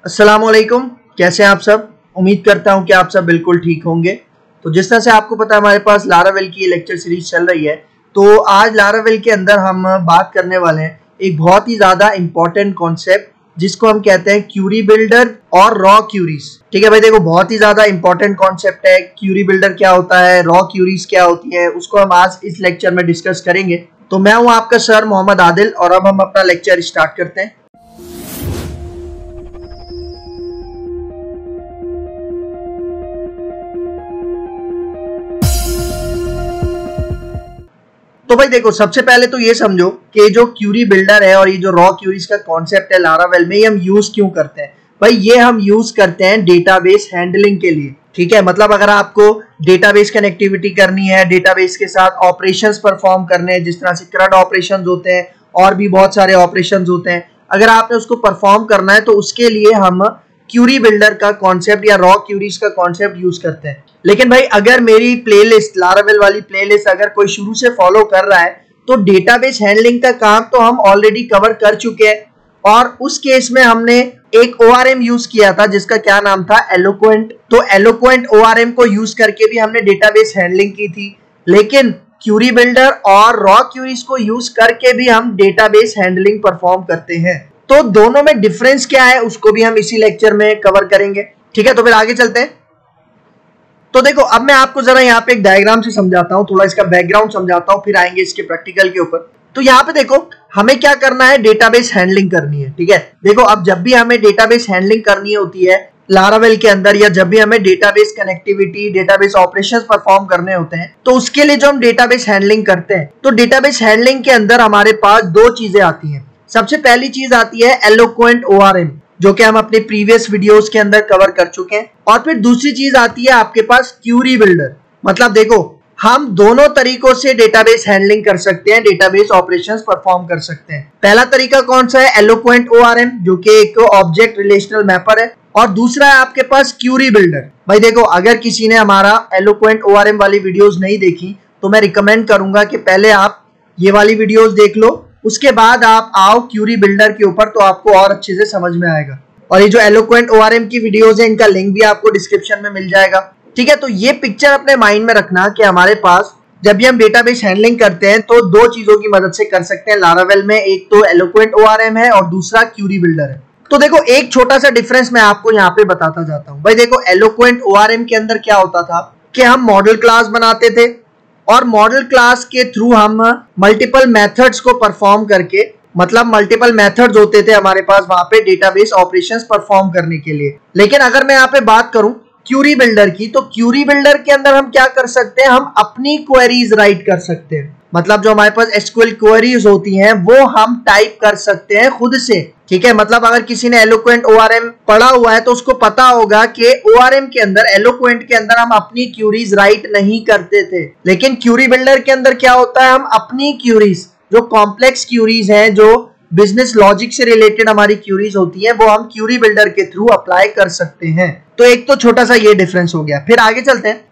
अस्सलामुअलैकुम, कैसे हैं आप सब। उम्मीद करता हूं कि आप सब बिल्कुल ठीक होंगे। तो जिस तरह से आपको पता है हमारे पास लारावेल की लेक्चर सीरीज चल रही है, तो आज लारावेल के अंदर हम बात करने वाले हैं एक बहुत ही ज्यादा इंपॉर्टेंट कॉन्सेप्ट जिसको हम कहते हैं क्यूरी बिल्डर और रॉ क्यूरीज। ठीक है भाई, देखो बहुत ही ज्यादा इंपॉर्टेंट कॉन्सेप्ट है। क्यूरी बिल्डर क्या होता है, रॉ क्यूरीज क्या होती है, उसको हम आज इस लेक्चर में डिस्कस करेंगे। तो मैं हूं आपका सर मोहम्मद आदिल और अब हम अपना लेक्चर स्टार्ट करते हैं। तो भाई देखो, सबसे पहले तो ये समझो कि जो क्यूरी बिल्डर है और ये जो रॉ क्यूरीज का कॉन्सेप्ट है लारावेल में, ये हम यूज क्यों करते हैं। भाई ये हम यूज करते हैं डेटाबेस हैंडलिंग के लिए। ठीक है, मतलब अगर आपको डेटाबेस कनेक्टिविटी करनी है, डेटाबेस के साथ ऑपरेशंस परफॉर्म करने हैं, जिस तरह से CRUD ऑपरेशंस होते हैं और भी बहुत सारे ऑपरेशंस होते हैं, अगर आपने उसको परफॉर्म करना है तो उसके लिए हम क्यूरी बिल्डर का कॉन्सेप्ट या रॉ क्यूरीज का कॉन्सेप्ट यूज करते हैं। लेकिन भाई अगर मेरी प्लेलिस्ट लारावेल वाली प्लेलिस्ट अगर कोई शुरू से फॉलो कर रहा है तो डेटाबेस हैंडलिंग का काम तो हम ऑलरेडी कवर कर चुके हैं। और उस केस में हमने एक ORM यूज किया था जिसका क्या नाम था, एलोक्वेंट। तो एलोक्वेंट ORM को यूज करके भी हमने डेटाबेस हैंडलिंग की थी। लेकिन क्यूरी बिल्डर और रॉ क्यूरीज को यूज करके भी हम डेटाबेस हैंडलिंग परफॉर्म करते हैं। तो दोनों में डिफरेंस क्या है उसको भी हम इसी लेक्चर में कवर करेंगे। ठीक है, तो फिर आगे चलते हैं। तो देखो अब मैं आपको जरा यहाँ पे एक डायग्राम से समझाता हूँ, थोड़ा इसका बैकग्राउंड समझाता हूँ, फिर आएंगे इसके प्रैक्टिकल के ऊपर। तो यहाँ पे देखो हमें क्या करना है, डेटाबेस हैंडलिंग करनी है। ठीक है, देखो अब जब भी हमें डेटाबेस हैंडलिंग करनी होती है लारावेल के अंदर, या जब भी हमें database connectivity, database operations perform करने होते हैं, तो उसके लिए जो हम डेटाबेस हैंडलिंग करते हैं, तो डेटाबेस हैंडलिंग के अंदर हमारे पास दो चीजें आती हैं। सबसे पहली चीज आती है एलोक्वेंट ORM, जो कि हम अपने प्रीवियस वीडियोस के अंदर कवर कर चुके हैं। और फिर दूसरी चीज आती है आपके पास क्यूरी बिल्डर। मतलब देखो हम दोनों तरीकों से डेटाबेस हैंडलिंग कर सकते हैं, डेटाबेस ऑपरेशंस परफॉर्म कर सकते हैं। पहला तरीका कौन सा है, एलोक्वेंट ORM, जो कि एक ऑब्जेक्ट रिलेशनल मैपर है। और दूसरा है आपके पास क्यूरी बिल्डर। भाई देखो अगर किसी ने हमारा एलोक्वेंट ORM वाली वीडियोस नहीं देखी तो मैं रिकमेंड करूंगा कि पहले आप ये वाली वीडियोस देख लो, उसके बाद आप आओ क्यूरी बिल्डर के ऊपर, तो आपको और अच्छे से समझ में आएगा। और ये जो एलोक्वेंट ORM की वीडियोस है, इनका लिंक भी आपको डिस्क्रिप्शन में मिल जाएगा। ठीक है, तो ये पिक्चर अपने माइंड में रखना कि हमारे पास जब भी हम डेटाबेस हैंडलिंग करते हैं तो दो चीजों की मदद से कर सकते हैं लारावेल में। एक तो एलोक्वेंट ORM है और दूसरा क्यूरी बिल्डर है। तो देखो एक छोटा सा डिफरेंस मैं आपको यहाँ पे बताता जाता हूँ। भाई देखो एलोक्वेंट ORM के अंदर क्या होता था कि हम मॉडल क्लास बनाते थे और मॉडल क्लास के थ्रू हम मल्टीपल मेथड्स को परफॉर्म करके, मतलब मल्टीपल मेथड्स होते थे हमारे पास वहां पे डेटाबेस ऑपरेशंस परफॉर्म करने के लिए। लेकिन अगर मैं यहाँ पे बात करूं क्यूरी बिल्डर की, तो क्यूरी बिल्डर के अंदर हम क्या कर सकते हैं, हम अपनी क्वेरीज राइट कर सकते हैं। मतलब जो हमारे पास SQL क्वेरीज होती हैं वो हम टाइप कर सकते हैं खुद से। ठीक है, मतलब अगर किसी ने एलोक्वेंट ORM पढ़ा हुआ है तो उसको पता होगा कि ORM के अंदर, एलोक्वेंट के अंदर हम अपनी क्यूरीज राइट नहीं करते थे। लेकिन क्यूरी बिल्डर के अंदर क्या होता है, हम अपनी क्यूरीज, जो कॉम्प्लेक्स क्यूरीज हैं, जो बिजनेस लॉजिक से रिलेटेड हमारी क्यूरीज होती हैं, वो हम क्यूरी बिल्डर के थ्रू अप्लाई कर सकते हैं। तो एक तो छोटा सा ये डिफरेंस हो गया। फिर आगे चलते हैं।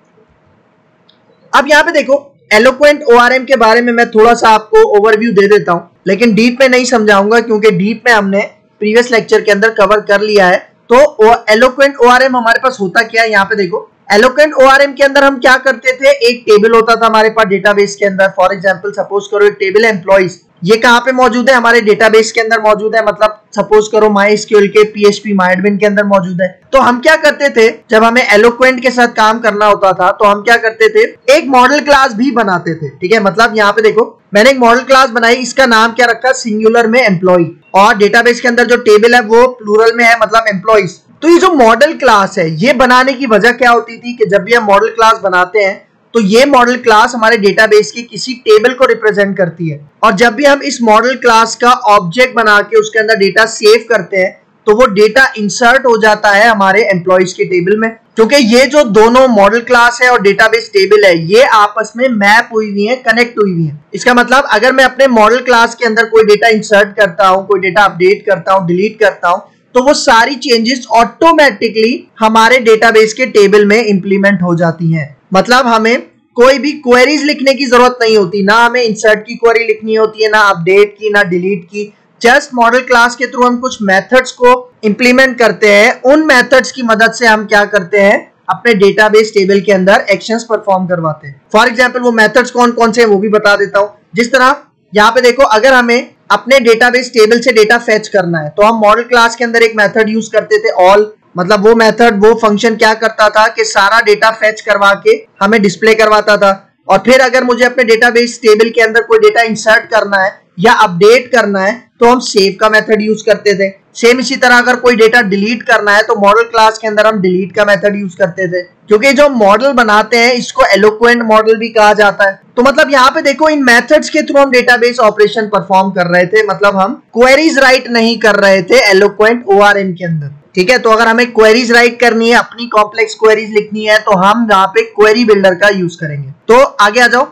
अब यहाँ पे देखो एलोक्वेंट ORM के बारे में मैं थोड़ा सा आपको ओवरव्यू दे देता हूँ, लेकिन डीप में नहीं समझाऊंगा क्योंकि डीप में हमने प्रीवियस लेक्चर के अंदर कवर कर लिया है। तो एलोक्वेंट ORM हमारे पास होता क्या है, यहाँ पे देखो एलोक्वेंट ORM के अंदर हम क्या करते थे, एक टेबल होता था हमारे पास डेटाबेस के अंदर। फॉर एग्जांपल सपोज करो एक टेबल है एम्प्लॉइज, ये कहाँ पे मौजूद है, हमारे डेटाबेस के अंदर मौजूद है। मतलब सपोज करो MySQL के PHP MyAdmin के अंदर मौजूद है। तो हम क्या करते थे, जब हमें एलोक्वेंट के साथ काम करना होता था तो हम क्या करते थे, एक मॉडल क्लास भी बनाते थे। ठीक है, मतलब यहाँ पे देखो मैंने एक मॉडल क्लास बनाई, इसका नाम क्या रखा, सिंगुलर में एम्प्लॉय, और डेटाबेस के अंदर जो टेबल है वो प्लूरल में है, मतलब एम्प्लॉइज। तो ये जो मॉडल क्लास है, ये बनाने की वजह क्या होती थी कि जब भी हम मॉडल क्लास बनाते हैं तो ये मॉडल क्लास हमारे डेटाबेस की किसी टेबल को रिप्रेजेंट करती है। और जब भी हम इस मॉडल क्लास का ऑब्जेक्ट बना के उसके अंदर डेटा सेव करते हैं तो वो डेटा इंसर्ट हो जाता है हमारे एम्प्लॉइज के टेबल में। क्योंकि ये जो दोनों मॉडल क्लास है और डेटाबेस टेबल है, ये आपस में मैप हुई हुई है, कनेक्ट हुई हुई है। इसका मतलब अगर मैं अपने मॉडल क्लास के अंदर कोई डेटा इंसर्ट करता हूँ, कोई डेटा अपडेट करता हूँ, डिलीट करता हूँ, तो वो सारी चेंजेस ऑटोमेटिकली हमारे डेटाबेस के टेबल में इंप्लीमेंट हो जाती हैं। मतलब हमें कोई भी क्वेरीज लिखने की जरूरत नहीं होती, ना हमें इंसर्ट की क्वेरी लिखनी होती है, ना अपडेट की, ना डिलीट की। जस्ट मॉडल क्लास के थ्रू हम कुछ मेथड्स को इंप्लीमेंट करते हैं, उन मेथड्स की मदद से हम क्या करते हैं, अपने डेटाबेस टेबल के अंदर एक्शंस परफॉर्म करवाते हैं। फॉर एग्जांपल वो मेथड्स कौन कौन से हैं वो भी बता देता हूं। जिस तरह यहाँ पे देखो, अगर हमें अपने डेटाबेस टेबल से डेटा फेच करना है तो हम मॉडल क्लास के अंदर एक मेथड यूज करते थे ऑल, मतलब वो मेथड वो फंक्शन क्या करता था कि सारा डेटा फेच करवा के हमें डिस्प्ले करवाता था। और फिर अगर मुझे अपने डेटाबेस टेबल के अंदर कोई डेटा इंसर्ट करना है या अपडेट करना है तो हम सेव का मेथड यूज करते थे। सेम इसी तरह अगर कोई डेटा डिलीट करना है तो मॉडल क्लास के अंदर हम डिलीट का मेथड यूज करते थे। क्योंकि जो मॉडल बनाते हैं इसको एलोक्वेंट मॉडल भी कहा जाता है। तो मतलब यहाँ पे देखो, इन मेथड्स के थ्रू हम डेटाबेस ऑपरेशन परफॉर्म कर रहे थे, मतलब हम क्वेरीज राइट नहीं कर रहे थे एलोक्वेंट ओआरएम के अंदर। ठीक है, तो अगर हमें क्वेरीज राइट करनी है, अपनी कॉम्प्लेक्स क्वेरीज लिखनी है तो हम यहाँ पे क्वेरी बिल्डर का यूज करेंगे। तो आगे आ जाओ।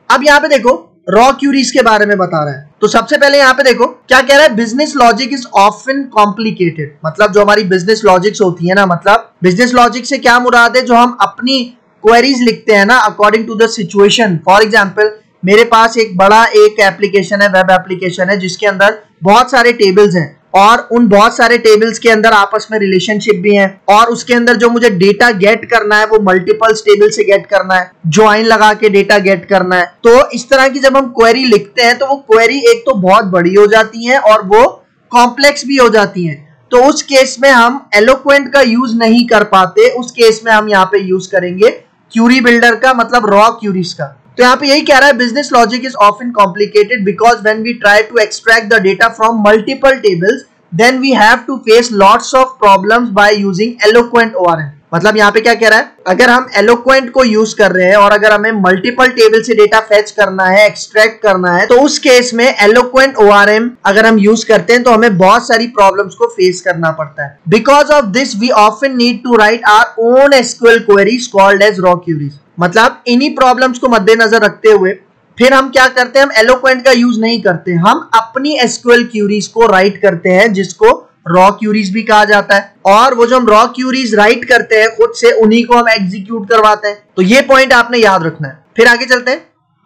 अब यहाँ पे देखो रॉ क्यूरीज के बारे में बता रहा है। तो सबसे पहले यहाँ पे देखो क्या कह रहा है, business logic is often complicated. मतलब जो हमारी बिजनेस लॉजिक्स होती है ना, मतलब बिजनेस लॉजिक से क्या मुराद है, जो हम अपनी क्वेरीज लिखते हैं ना according to the situation. For example मेरे पास एक बड़ा एक एप्लीकेशन है, वेब एप्लीकेशन है, जिसके अंदर बहुत सारे टेबल्स हैं और उन बहुत सारे टेबल्स के अंदर आपस में रिलेशनशिप भी है, और उसके अंदर जो मुझे डेटा गेट करना है वो मल्टीपल्स टेबल से गेट करना है, ज्वाइन लगा के डेटा गेट करना है। तो इस तरह की जब हम क्वेरी लिखते हैं तो वो क्वेरी एक तो बहुत बड़ी हो जाती है और वो कॉम्प्लेक्स भी हो जाती है। तो उस केस में हम एलोक्वेंट का यूज नहीं कर पाते, उस केस में हम यहाँ पे यूज करेंगे क्यूरी बिल्डर का, मतलब रॉ क्यूरीज का। तो यहाँ पे यही कह रहा है, business logic is often complicated because when we try to extract the data from multiple tables then we have to face lots of problems by using eloquent ORM. मतलब यहाँ पे क्या कह रहा है, अगर हम एलोक्वेंट को यूज कर रहे हैं और अगर हमें मल्टीपल टेबल से डेटा फेच करना है, एक्सट्रैक्ट करना है, तो उस केस में एलोक्वेंट ओआरएम अगर हम यूज करते हैं तो हमें बहुत सारी प्रॉब्लम्स को फेस करना पड़ता है। Because of this we often need to write our own SQL queries called as raw queries. मतलब इन्हीं प्रॉब्लम्स को मद्देनजर रखते हुए फिर हम क्या करते हैं, हम एलोक्वेंट का यूज नहीं करते, हम अपनी एसक्यूएल क्यूरीज को राइट करते हैं, जिसको रॉ क्यूरीज भी कहा जाता है। और वो जो हम रॉ क्यूरीज राइट करते हैं खुद से, उन्हीं को हम एग्जीक्यूट करवाते हैं। तो ये पॉइंट आपने याद रखना है। फिर आगे चलते हैं।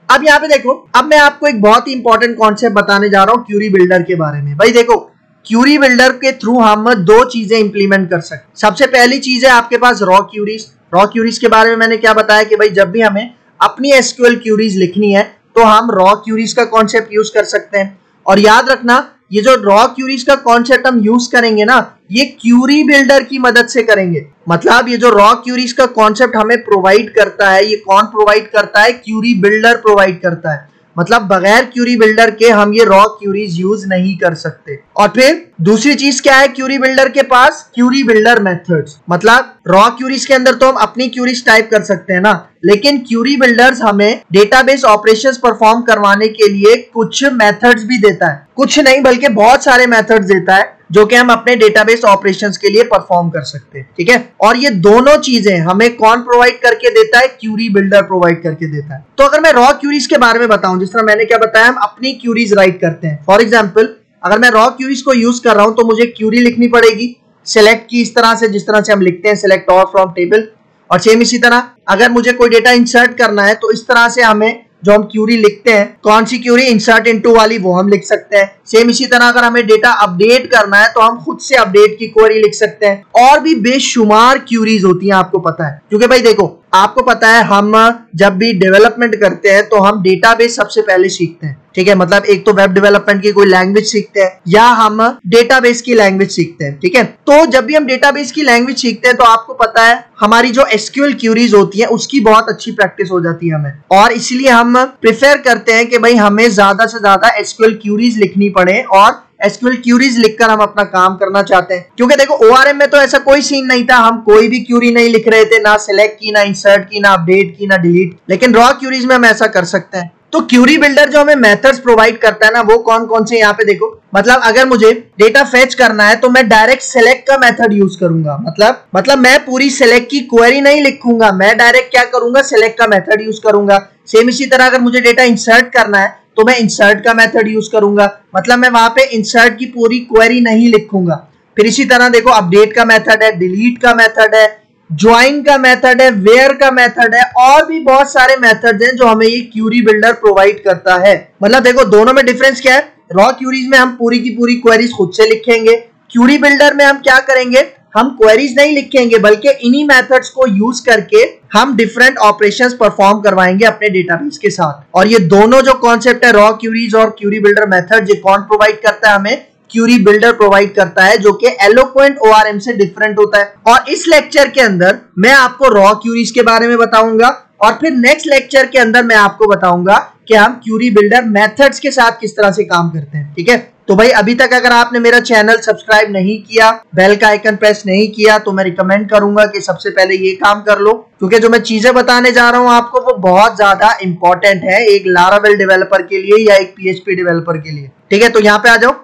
अब यहाँ पे देखो, अब मैं आपको एक बहुत ही इंपॉर्टेंट कॉन्सेप्ट बताने जा रहा हूँ क्यूरी बिल्डर के बारे में। भाई देखो, क्यूरी बिल्डर के थ्रू हम दो चीजें इंप्लीमेंट कर सकते हैं। सबसे पहली चीज है आपके पास रॉ क्यूरीज। रॉ क्यूरीज के बारे में मैंने क्या बताया कि भाई जब भी हमें अपनी एसक्यूएल क्यूरीज लिखनी है तो हम रॉ क्यूरीज का कॉन्सेप्ट यूज कर सकते हैं। और याद रखना, ये जो रॉ क्यूरीज का कॉन्सेप्ट हम यूज करेंगे ना, ये क्यूरी बिल्डर की मदद से करेंगे। मतलब ये जो रॉ क्यूरीज का कॉन्सेप्ट हमें प्रोवाइड करता है, ये कौन प्रोवाइड करता है, क्यूरी बिल्डर प्रोवाइड करता है। मतलब बगैर क्यूरी बिल्डर के हम ये रॉ क्यूरीज यूज नहीं कर सकते। और फिर दूसरी चीज क्या है क्यूरी बिल्डर के पास, क्यूरी बिल्डर मेथड्स। मतलब रॉ क्यूरीज के अंदर तो हम अपनी क्यूरीज टाइप कर सकते हैं ना, लेकिन क्यूरी बिल्डर्स हमें डेटाबेस ऑपरेशंस परफॉर्म करवाने के लिए कुछ मेथड्स भी देता है। कुछ नहीं बल्कि बहुत सारे मेथड्स देता है जो कि हम अपने डेटाबेस ऑपरेशंस के लिए परफॉर्म कर सकते हैं। ठीक है, और ये दोनों चीजें हमें कौन प्रोवाइड करके देता है, क्यूरी बिल्डर प्रोवाइड करके देता है। तो अगर मैं रॉ क्यूरीज के बारे में बताऊं, जिस तरह मैंने क्या बताया, हम अपनी क्यूरीज राइट करते हैं। फॉर एग्जाम्पल अगर मैं रॉ क्यूरीज को यूज कर रहा हूं तो मुझे क्यूरी लिखनी पड़ेगी सेलेक्ट की, इस तरह से जिस तरह से हम लिखते हैं सेलेक्ट ऑल फ्रॉम टेबल। और सेम इसी तरह अगर मुझे कोई डेटा इंसर्ट करना है तो इस तरह से हमें जो हम क्यूरी लिखते हैं, कौन सी क्यूरी, इंसर्ट इनटू वाली, वो हम लिख सकते हैं। सेम इसी तरह अगर हमें डेटा अपडेट करना है तो हम खुद से अपडेट की क्वेरी लिख सकते हैं। और भी बेशुमार क्यूरीज होती हैं, आपको पता है। क्योंकि भाई देखो, आपको पता है हम जब भी डेवलपमेंट करते हैं तो हम डेटाबेस सबसे पहले सीखते हैं। ठीक है, मतलब एक तो वेब डेवलपमेंट की कोई लैंग्वेज सीखते हैं या हम डेटाबेस की लैंग्वेज सीखते हैं। ठीक है, तो जब भी हम डेटाबेस की लैंग्वेज सीखते हैं तो आपको पता है हमारी जो एसक्यूएल क्यूरीज होती है उसकी बहुत अच्छी प्रैक्टिस हो जाती है हमें। और इसलिए हम प्रेफर करते हैं कि भाई हमें ज्यादा से ज्यादा एसक्यूएल क्यूरीज लिखनी पड़े और एसक्यूएल क्यूरीज लिखकर हम अपना काम करना चाहते हैं। क्योंकि देखो ओआरएम में तो ऐसा कोई सीन नहीं था, हम कोई भी क्यूरी नहीं लिख रहे थे, ना सिलेक्ट की, ना इंसर्ट की, ना अपडेट की, ना डिलीट। लेकिन रॉ क्यूरीज में हम ऐसा कर सकते हैं। तो क्यूरी बिल्डर जो हमें मेथड्स प्रोवाइड करता है ना, वो कौन कौन से यहाँ पे देखो। मतलब अगर मुझे डेटा फेच करना है तो मैं डायरेक्ट सेलेक्ट का मेथड यूज करूंगा। मतलब मैं पूरी सेलेक्ट की क्वेरी नहीं लिखूंगा, मैं डायरेक्ट क्या करूंगा, सेलेक्ट का मेथड यूज करूंगा। सेम इसी तरह अगर मुझे डेटा इंसर्ट करना है तो मैं इंसर्ट का मेथड यूज करूंगा। मतलब मैं वहां पे इंसर्ट की पूरी क्वेरी नहीं लिखूंगा। फिर इसी तरह देखो अपडेट का मेथड है, डिलीट का मेथड है, ज्वाइन का मेथड है, वेयर का मेथड है, और भी बहुत सारे मेथड्स हैं जो हमें ये क्यूरी बिल्डर प्रोवाइड करता है। मतलब देखो दोनों में डिफरेंस क्या है, रॉ क्यूरीज में हम पूरी की पूरी क्वेरीज खुद से लिखेंगे। क्यूरी बिल्डर में हम क्या करेंगे, हम क्वेरीज नहीं लिखेंगे बल्कि इन्हीं मेथड्स को यूज करके हम डिफरेंट ऑपरेशंस परफॉर्म करवाएंगे अपने डेटाबेस के साथ। और ये दोनों जो कॉन्सेप्ट है, रॉ क्यूरीज और क्यूरी बिल्डर मेथड, ये कौन प्रोवाइड करता है हमें, क्यूरी बिल्डर प्रोवाइड करता है, जो कि एलोक्वेंट ओआरएम से डिफरेंट होता है। और इस लेक्चर के अंदर मैं आपको रॉ क्यूरीज के बारे में बताऊंगा और फिर नेक्स्ट लेक्चर के अंदर मैं आपको बताऊंगा कि हम क्यूरी बिल्डर मेथड्स के साथ किस तरह से काम करते हैं। ठीक है, तो भाई अभी तक अगर आपने मेरा चैनल सब्सक्राइब नहीं किया, बेल का आइकन प्रेस नहीं किया, तो मैं रिकमेंड करूंगा कि सबसे पहले ये काम कर लो, क्योंकि जो मैं चीजें बताने जा रहा हूं आपको वो बहुत ज्यादा इंपॉर्टेंट है एक लारावेल डेवलपर के लिए या एक पीएचपी डेवलपर के लिए। ठीक है, तो यहाँ पे आ जाओ।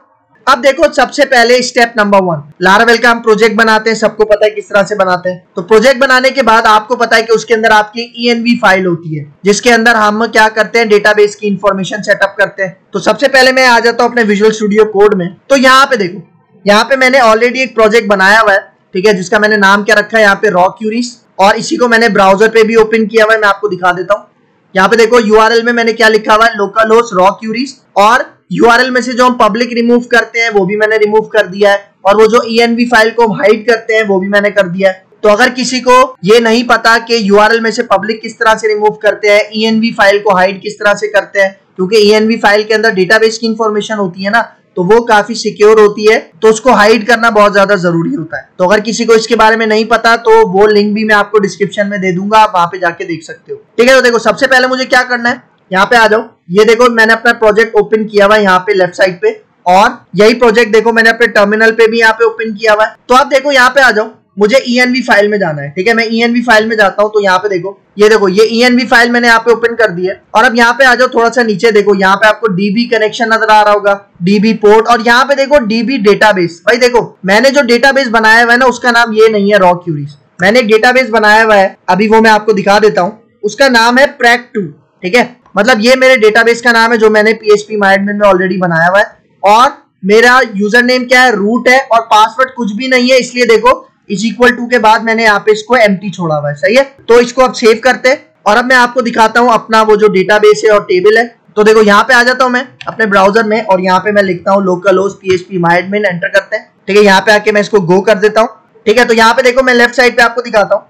अब देखो, सबसे पहले स्टेप नंबर 1, लारावेल का हम प्रोजेक्ट बनाते हैं, सबको पता है किस तरह से बनाते हैं। तो प्रोजेक्ट बनाने के बाद आपको पता है कि उसके अंदर आपकी ENV फाइल होती है, जिसके अंदर हम क्या करते हैं, डेटाबेस की इंफॉर्मेशन सेटअप करते हैं। तो सबसे पहले मैं आ जाता हूं अपने विजुअल स्टूडियो कोड में। तो यहाँ पे देखो, यहाँ पे मैंने ऑलरेडी एक प्रोजेक्ट बनाया हुआ है, ठीक है, जिसका मैंने नाम क्या रखा है यहाँ पे, रॉ क्यूरीज, और इसी को मैंने ब्राउजर पे भी ओपन किया हुआ है। मैं आपको दिखा देता हूँ। यहाँ पे देखो URL में मैंने क्या लिखा हुआ है, लोकल होस्ट रॉ क्यूरीज, और URL में से जो हम पब्लिक रिमूव करते हैं वो भी मैंने रिमूव कर दिया है, और वो जो ENV फाइल को हम हाइड करते हैं वो भी मैंने कर दिया है। तो अगर किसी को ये नहीं पता कि URL में से पब्लिक किस तरह से रिमूव करते हैं, ENV फाइल को हाइड किस तरह से करते हैं, क्योंकि ENV फाइल के अंदर डेटाबेस की इंफॉर्मेशन होती है ना, तो वो काफी सिक्योर होती है, तो उसको हाइड करना बहुत ज्यादा जरूरी होता है। तो अगर किसी को इसके बारे में नहीं पता तो वो लिंक भी मैं आपको डिस्क्रिप्शन में दे दूंगा, आप वहां पे जाके देख सकते हो। ठीक है, तो देखो सबसे पहले मुझे क्या करना है, यहाँ पे आ जाओ। ये देखो मैंने अपना प्रोजेक्ट ओपन किया हुआ है यहाँ पे लेफ्ट साइड पे, और यही प्रोजेक्ट देखो मैंने अपने टर्मिनल पे भी यहाँ पे ओपन किया हुआ है। तो आप देखो यहाँ पे आ जाओ, मुझे ENV फाइल में जाना है। ठीक है, मैं ENV फाइल में जाता हूँ। तो यहाँ पे देखो, ये देखो ये ENV फाइल मैंने यहाँ पे ओपन कर दी है। और अब यहाँ पे आ जाओ थोड़ा सा नीचे, देखो यहाँ पे आपको DB कनेक्शन नजर आ रहा होगा, DB पोर्ट, और यहाँ पे देखो DB डेटाबेस। भाई देखो मैंने जो डेटाबेस बनाया हुआ है ना, उसका नाम ये नहीं है रॉ क्यूरीज, मैंने एक डेटाबेस बनाया हुआ है, अभी वो मैं आपको दिखा देता हूँ। उसका नाम है prac2। ठीक है, मतलब ये मेरे डेटाबेस का नाम है जो मैंने phpMyAdmin में ऑलरेडी बनाया हुआ है, और मेरा यूजर नेम क्या है, रूट है, और पासवर्ड कुछ भी नहीं है, इसलिए देखो =2 के बाद मैंने यहाँ पे इसको एम्प्टी छोड़ा हुआ है। सही है, तो इसको अब सेव करते हैं और अब मैं आपको दिखाता हूँ अपना वो जो डेटाबेस है और टेबल है। तो देखो यहाँ पे आ जाता हूँ मैं अपने ब्राउजर में, और यहाँ पे मैं लिखता हूँ लोकल होस्ट phpMyAdmin, एंटर करते हैं। ठीक है, यहाँ पे आके मैं इसको गो कर देता हूँ। ठीक है, तो यहाँ पे देखो मैं लेफ्ट साइड पे आपको दिखाता हूँ,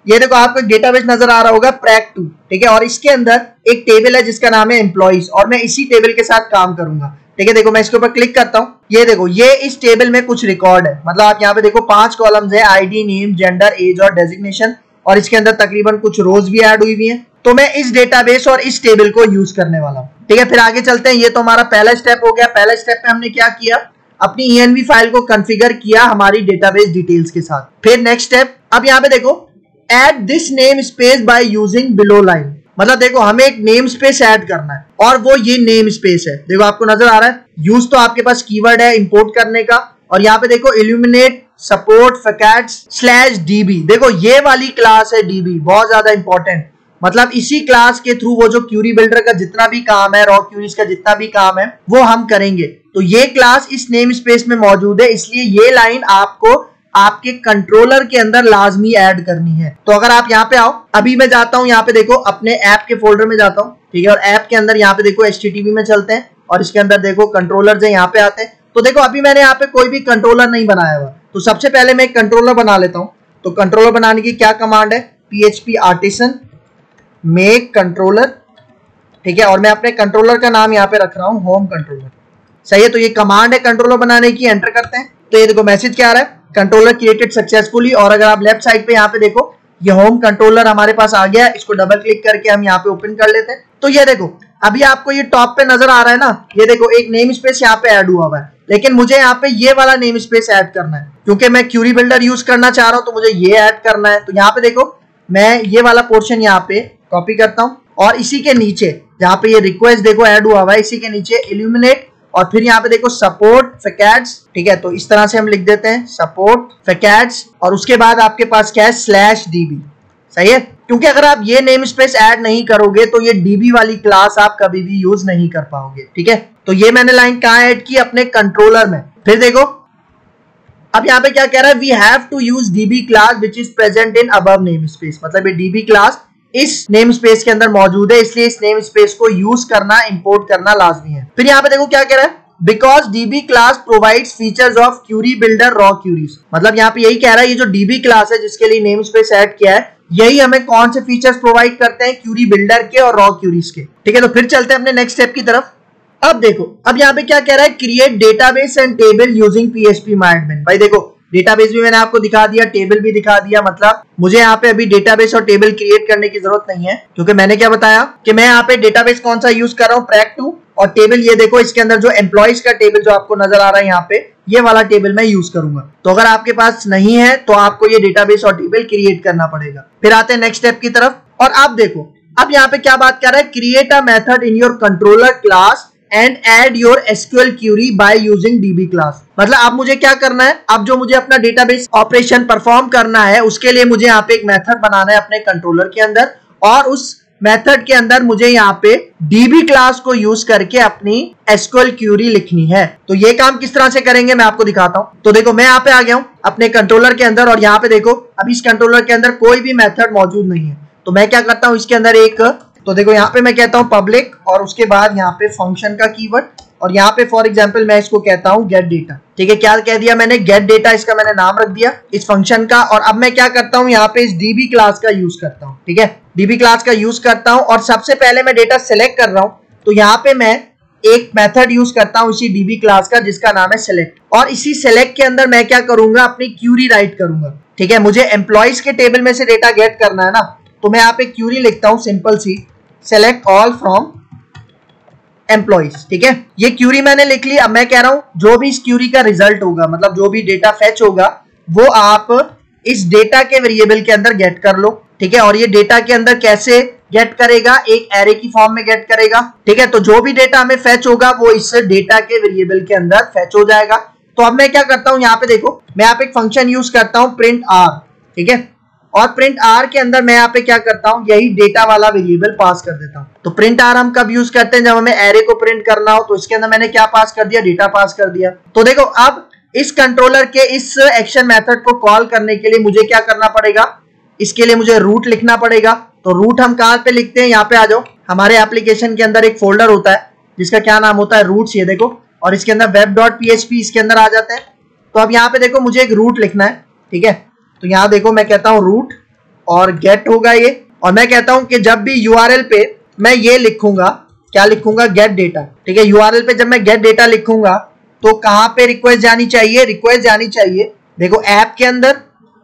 ये देखो आपको एक डेटाबेस नजर आ रहा होगा prac2। ठीक है, और इसके अंदर एक टेबल है जिसका नाम है एम्प्लॉइज, और मैं इसी टेबल के साथ काम करूंगा। ठीक है, देखो मैं इसके ऊपर क्लिक करता हूँ, ये देखो ये इस टेबल में कुछ रिकॉर्ड है, मतलब आप यहाँ पे देखो 5 कॉलम्स है, ID, नेम, जेंडर, एज और डेजिग्नेशन, और इसके अंदर तकरीबन कुछ रोज भी ऐड हुई हुई है। तो मैं इस डेटाबेस और इस टेबल को यूज करने वाला हूँ। ठीक है, फिर आगे चलते हैं। ये तो हमारा पहला स्टेप हो गया। पहला स्टेप में हमने क्या किया, अपनी ENV फाइल को कॉन्फ़िगर किया हमारी डेटाबेस डिटेल्स के साथ। फिर नेक्स्ट स्टेप, अब यहाँ पे देखो add this name space by using below line, मतलब देखो हमें एक नेम स्पेस ऐड करना है, और वो ये नेम स्पेस है, देखो आपको नजर आ रहा है। यूज तो आपके पास कीवर्ड है इंपोर्ट करने का, और यहाँ पे देखो इल्यूमिनेट सपोर्ट facats/db, देखो ये वाली क्लास है DB, बहुत ज्यादा इंपॉर्टेंट। मतलब इसी क्लास के थ्रू वो जो क्यूरी बिल्डर का जितना भी काम है, रॉ क्यूरीज का जितना भी काम है, वो हम करेंगे। तो ये क्लास इस नेम स्पेस में मौजूद है, इसलिए ये लाइन आपको आपके कंट्रोलर के अंदर लाजमी ऐड करनी है। तो अगर आप यहाँ पे आओ, अभी मैं जाता हूँ यहाँ पे देखो अपने ऐप के फोल्डर में जाता हूँ। ठीक है, और ऐप के अंदर यहाँ पे देखो HTTP में चलते हैं, और इसके अंदर देखो कंट्रोलर है, यहाँ पे आते हैं। तो देखो अभी मैंने यहाँ पे कोई भी कंट्रोलर नहीं बनाया हुआ, तो सबसे पहले मैं एक कंट्रोलर बना लेता हूँ। तो कंट्रोलर बनाने की क्या कमांड है, PHP artisan मेक कंट्रोलर। ठीक है, और मैं अपने कंट्रोलर का नाम यहाँ पे रख रहा हूँ होम कंट्रोलर। सही है, तो ये कमांड है कंट्रोलर बनाने की, एंटर करते हैं। तो ये देखो मैसेज क्या आ रहा है, कंट्रोलर क्रिएटेड सक्सेसफुली। और अगर आप लेफ्ट साइड पे यहाँ पे देखो, ये होम कंट्रोलर हमारे पास आ गया। इसको डबल क्लिक करके हम यहाँ पे ओपन कर लेते हैं। तो ये देखो अभी आपको ये टॉप पे नजर आ रहा है ना, ये देखो एक नेम स्पेस यहाँ पे ऐड हुआ हुआ है, लेकिन मुझे यहाँ पे ये वाला नेम स्पेस ऐड करना है, क्योंकि मैं क्यूरी बिल्डर यूज करना चाह रहा हूँ, तो मुझे ये ऐड करना है। तो यहाँ पे देखो मैं ये वाला पोर्शन यहाँ पे कॉपी करता हूँ, और इसी के नीचे जहाँ पे ये रिक्वेस्ट देखो ऐड हुआ हुआ है, इसी के नीचे इल्यूमिनेट, और फिर यहाँ पे देखो सपोर्ट facats। ठीक है, तो इस तरह से हम लिख देते हैं सपोर्ट facats, और उसके बाद आपके पास क्या है /db। सही है, क्योंकि अगर आप ये नेम स्पेस ऐड नहीं करोगे तो ये DB वाली क्लास आप कभी भी यूज नहीं कर पाओगे। ठीक है, तो ये मैंने लाइन कहाँ ऐड की, अपने कंट्रोलर में। फिर देखो अब यहाँ पे क्या कह रहा है, we have to use DB class which is present in above name space, मतलब ये DB क्लास इस नेम स्पेस के अंदर मौजूद है, इसलिए इस नेम स्पेस को यूज करना, इंपोर्ट करना लाजमी है। फिर यहाँ पे देखो क्या कह रहा है, because DB class provides features of query builder raw queries. मतलब यहाँ पे यही कह रहा है, ये जो डीबी क्लास है जिसके लिए नेम स्पेस ऐड किया है, यही हमें कौन से फीचर्स प्रोवाइड करते हैं, क्यूरी बिल्डर के और रॉ क्यूरीज के। ठीक है, तो फिर चलते हैं अपने नेक्स्ट स्टेप की तरफ। अब देखो, अब यहाँ पे क्या कह रहा है, create database and table using phpMyAdmin. भाई देखो, डेटाबेस भी मैंने आपको दिखा दिया, टेबल भी दिखा दिया, मतलब मुझे यहाँ पे अभी डेटाबेस और टेबल क्रिएट करने की जरूरत नहीं है, क्योंकि मैंने क्या बताया कि मैं यहाँ पे डेटाबेस कौन सा यूज कर रहा हूँ, prac2, और टेबल ये देखो, इसके अंदर जो एम्प्लॉइज का टेबल जो आपको नजर आ रहा है यहाँ पे, ये वाला टेबल मैं यूज करूंगा। तो अगर आपके पास नहीं है तो आपको ये डेटाबेस और टेबल क्रिएट करना पड़ेगा। फिर आते हैं नेक्स्ट स्टेप की तरफ, और आप देखो अब यहाँ पे क्या बात कर रहा है, create a method in your controller class and add your SQL query by using DB class. मतलब अब मुझे क्या करना है, अब जो मुझे अपना डेटाबेस ऑपरेशन परफॉर्म करना है उसके लिए मुझे यहाँ पे एक मेथड बनाना है अपने कंट्रोलर के अंदर, और उस मेथड के अंदर मुझे यहाँ पे डीबी क्लास को यूज करके अपनी एसक्यूएल क्यूरी लिखनी है। तो ये काम किस तरह से करेंगे मैं आपको दिखाता हूँ। तो देखो, मैं यहाँ पे आ गया हूँ अपने कंट्रोलर के अंदर, और यहाँ पे देखो अब इस कंट्रोलर के अंदर कोई भी मेथड मौजूद नहीं है। तो मैं क्या करता हूँ, इसके अंदर एक, तो देखो यहाँ पे मैं कहता हूँ पब्लिक, और उसके बाद यहाँ पे फंक्शन का कीवर्ड, और यहाँ पे फॉर एग्जांपल मैं इसको कहता हूँ गेट डेटा। ठीक है, क्या कह दिया मैंने, गेट डेटा, इसका मैंने नाम रख दिया इस फंक्शन का। और अब मैं क्या करता हूँ, यहाँ पे इस डीबी क्लास का यूज करता हूँ। ठीक है, डीबी क्लास का यूज करता हूँ, और सबसे पहले मैं डेटा सेलेक्ट कर रहा हूँ, तो यहाँ पे मैं एक मेथड यूज करता हूँ इसी डीबी क्लास का जिसका नाम है सेलेक्ट, और इसी सेलेक्ट के अंदर मैं क्या करूंगा, अपनी क्यूरी राइट करूंगा। ठीक है, मुझे एम्प्लॉइज के टेबल में से डेटा गेट करना है ना, तो मैं यहाँ पे क्यूरी लिखता हूँ सिंपल सी, सेलेक्ट ऑल फ्रॉम एम्प्लॉइज। ठीक है, ये क्यूरी मैंने लिख ली। अब मैं कह रहा हूं जो भी इस क्यूरी का रिजल्ट होगा, मतलब जो भी डेटा फेच होगा, वो आप इस डेटा के वेरिएबल के अंदर गेट कर लो। ठीक है, और ये डेटा के अंदर कैसे गेट करेगा, एक एरे की फॉर्म में गेट करेगा। ठीक है, तो जो भी डेटा हमें फेच होगा वो इस डेटा के वेरिएबल के अंदर फेच हो जाएगा। तो अब मैं क्या करता हूं, यहाँ पे देखो, मैं यहाँ पे एक फंक्शन यूज करता हूं प्रिंट आर। ठीक है, और प्रिंट आर के अंदर मैं यहाँ पे क्या करता हूँ, यही डेटा वाला वेरिएबल पास कर देता हूँ। तो प्रिंट आर हम कब यूज करते हैं, जब हमें एरे को प्रिंट करना हो, तो इसके अंदर मैंने क्या पास कर दिया, डेटा पास कर दिया। तो देखो, अब इस कंट्रोलर के इस एक्शन मेथड को कॉल करने के लिए मुझे क्या करना पड़ेगा, इसके लिए मुझे रूट लिखना पड़ेगा। तो रूट हम कहाँ पे लिखते हैं, यहाँ पे आ जाओ, हमारे एप्लीकेशन के अंदर एक फोल्डर होता है जिसका क्या नाम होता है, रूट्स, ये देखो, और इसके अंदर web.php इसके अंदर आ जाते हैं। तो अब यहाँ पे देखो मुझे एक रूट लिखना है। ठीक है, तो यहाँ देखो मैं कहता हूँ रूट, और गेट होगा ये, और मैं कहता हूं कि जब भी यूआरएल पे मैं ये लिखूंगा, क्या लिखूंगा, गेट डेटा। ठीक है, यूआरएल पे जब मैं गेट डेटा लिखूंगा तो कहां पे रिक्वेस्ट जानी चाहिए, रिक्वेस्ट जानी चाहिए, देखो ऐप के अंदर।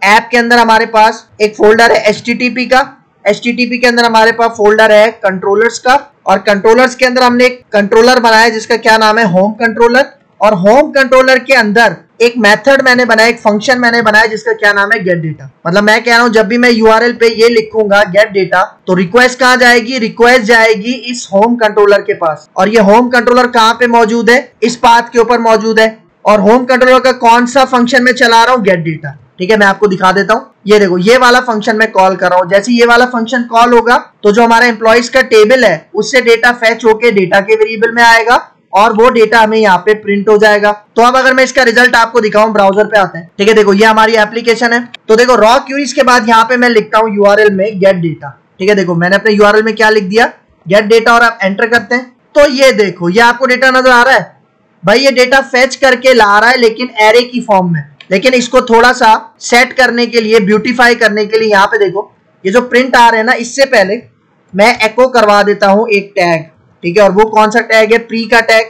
ऐप के अंदर हमारे पास एक फोल्डर है HTTP का, HTTP के अंदर हमारे पास फोल्डर है कंट्रोलर्स का, और कंट्रोलर्स के अंदर हमने एक कंट्रोलर बनाया जिसका क्या नाम है, होम कंट्रोलर। और होम कंट्रोलर के अंदर एक मेथड मैंने बनाया, एक फंक्शन मैंने बनाया जिसका क्या नाम है, गेट डेटा। मतलब मैं कह रहा हूं जब भी मैं यूआरएल पे ये लिखूंगा गेट डेटा, तो रिक्वेस्ट कहां जाएगी, रिक्वेस्ट जाएगी इस होम कंट्रोलर के पास। और ये होम कंट्रोलर कहां पे मौजूद है, इस पाथ के ऊपर मौजूद है। और होम कंट्रोलर का कौन सा फंक्शन मैं चला रहा हूं, गेट डेटा। ठीक है, मैं आपको दिखा देता हूं, ये देखो, ये वाला फंक्शन मैं कॉल कर रहा हूं। जैसे ये वाला फंक्शन कॉल होगा तो जो हमारा एम्प्लॉइज का टेबल है उससे डेटा फेच होके डेटा के वेरिएबल में आएगा, और वो डेटा हमें यहाँ पे प्रिंट हो जाएगा। तो अब अगर मैं इसका रिजल्ट आपको दिखाऊं, ब्राउजर पे आते हैं। ठीक है, देखो ये हमारी एप्लीकेशन है। तो देखो रॉ क्यूरीज के बाद यहाँ पे मैं लिखता हूँ यूआरएल में गेट डेटा। ठीक है, देखो मैंने अपने यूआरएल में क्या लिख दिया, गेट डेटा, और आप एंटर करते हैं तो ये देखो, ये आपको डेटा नजर आ रहा है। भाई ये डेटा फेच करके ला रहा है लेकिन एरे की फॉर्म में। लेकिन इसको थोड़ा सा सेट करने के लिए, ब्यूटीफाई करने के लिए, यहाँ पे देखो ये जो प्रिंट आ रहे हैं ना, इससे पहले मैं एको करवा देता हूँ एक टैग। ठीक है, और वो कौन सा टैग है, प्री का टैग,